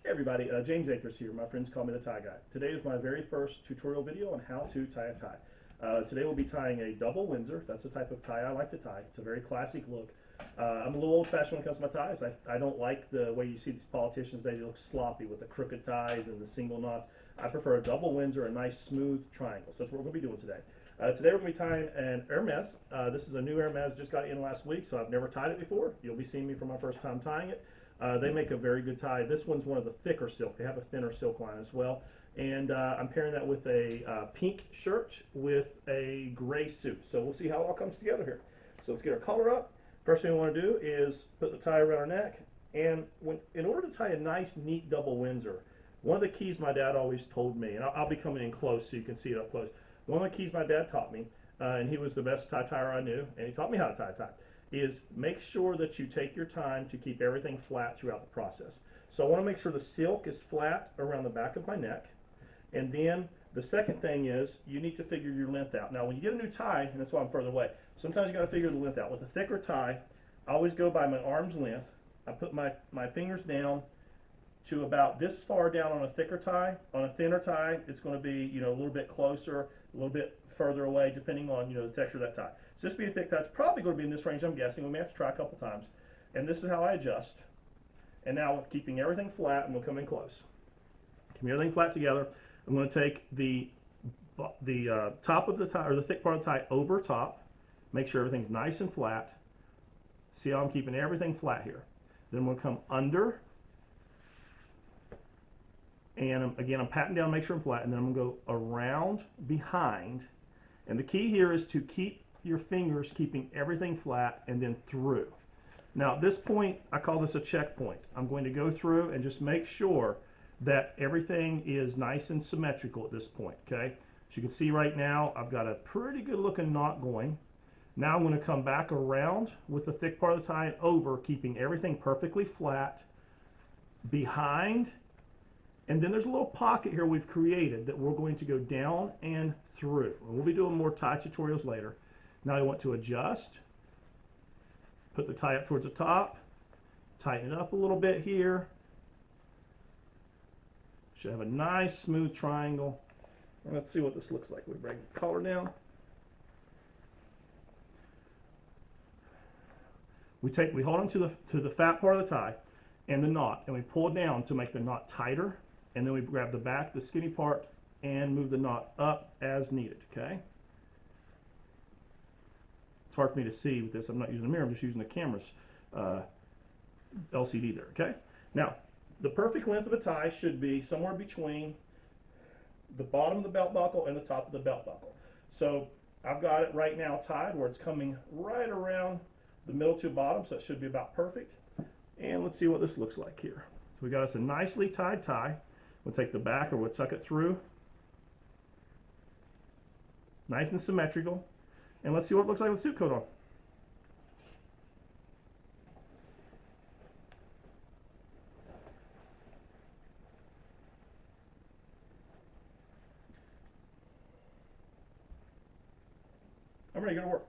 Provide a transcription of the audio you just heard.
Hey everybody, James Akers here. My friends call me the tie guy. Today is my very first tutorial video on how to tie a tie. Today we'll be tying a double Windsor. That's the type of tie I like to tie. It's a very classic look. I'm a little old-fashioned when it comes to my ties. I don't like the way you see these politicians. They look sloppy with the crooked ties and the single knots. I prefer a double Windsor, a nice smooth triangle. So that's what we're going to be doing today. Today we're going to be tying an Hermes. This is a new Hermes, just got in last week, so I've never tied it before. You'll be seeing me for my first time tying it. They make a very good tie. This one's one of the thicker silk. They have a thinner silk line as well. And I'm pairing that with a pink shirt with a gray suit. So we'll see how it all comes together here. So let's get our collar up. First thing we want to do is put the tie around our neck. And in order to tie a nice, neat double Windsor, one of the keys my dad always told me, and I'll be coming in close so you can see it up close. One of the keys my dad taught me, and he was the best tie tyer I knew, and he taught me how to tie a tie, is make sure that you take your time to keep everything flat throughout the process. So I want to make sure the silk is flat around the back of my neck. And then the second thing is you need to figure your length out. Now when you get a new tie, and that's why I'm further away, sometimes you got to figure the length out. With a thicker tie, I always go by my arm's length. I put my fingers down to about this far down on a thicker tie. On a thinner tie, it's going to be, a little bit closer, a little bit further away, depending on, the texture of that tie. So this being a thick tie, it's probably going to be in this range, I'm guessing. We may have to try a couple times. And this is how I adjust. And now with keeping everything flat, and we'll come in close. Keeping everything flat together, I'm going to take the top of the tie, or the thick part of the tie over top, make sure everything's nice and flat. See how I'm keeping everything flat here. Then I'm going to come under, and again I'm patting down, make sure I'm flat, and then I'm going to go around behind. And the key here is to keep your fingers keeping everything flat and then through. Now at this point, I call this a checkpoint. I'm going to go through and just make sure that everything is nice and symmetrical at this point, okay? As you can see right now, I've got a pretty good looking knot going. Now I'm going to come back around with the thick part of the tie and over, keeping everything perfectly flat behind. And then there's a little pocket here we've created that we're going to go down and through. And we'll be doing more tie tutorials later. Now I want to adjust, put the tie up towards the top, tighten it up a little bit here. Should have a nice smooth triangle. And let's see what this looks like. We bring the collar down. We hold on to the fat part of the tie and the knot, and we pull it down to make the knot tighter, and then we grab the back, the skinny part, and move the knot up as needed, okay? It's hard for me to see with this. I'm not using a mirror, I'm just using the camera's LCD there, okay? Now, the perfect length of a tie should be somewhere between the bottom of the belt buckle and the top of the belt buckle. So I've got it right now tied where it's coming right around the middle to bottom, so it should be about perfect. And let's see what this looks like here. So we got us a nicely tied tie. We'll take the back, or we'll tuck it through. Nice and symmetrical. And let's see what it looks like with the suit coat on. I'm ready to go to work.